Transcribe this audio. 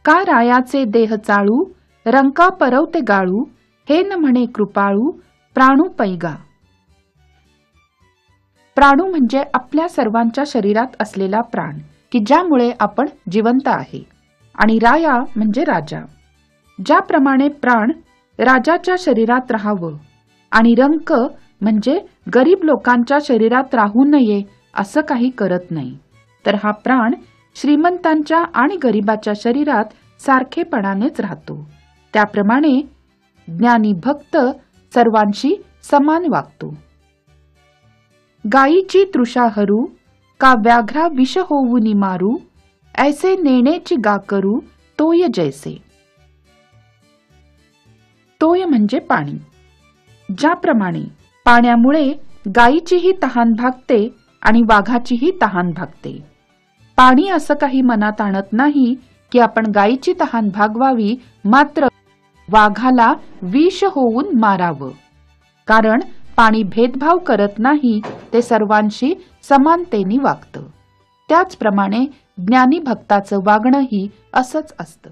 का रायाचे देह चाळू, रंका परवते गाळू, हे न म्हणे कृपाळू, प्राणू पैगा. प्राणू म्हणजे आपल्या सर्वांच्या शरीरात असलेला प्राण की ज्यामुळे आपण जिवंत आहे. आणि राया म्हणजे राजा. ज्याप्रमाणे प्राण राजाच्या शरीरात राहावं आणि रंक म्हणजे गरीब लोकांच्या शरीरात राहू नये असं काही करत नाही, तर हा प्राण श्रीमंतांच्या आणि गरीबाच्या शरीरात सारखेपणानेच राहतो. त्याप्रमाणे ज्ञानी भक्त सर्वांशी समान वागतो. गायीची तृषा हरू, का व्याघ्रा विष होऊनी मारू, ऐसे नेणेची गा करू, तोय जैसे. तोय म्हणजे पाणी. ज्याप्रमाणे पाण्यामुळे गायीचीही तहान भागते आणि वाघाचीही तहान भागते. पाणी असं काही मनात आणत नाही की आपण गायीची तहान भागवावी, मात्र वाघाला विष होऊन मारावं. कारण पाणी भेदभाव करत नाही, ते सर्वांशी समानतेने वागतं. त्याचप्रमाणे ज्ञानी भक्ताचं वागणंही असंच असतं.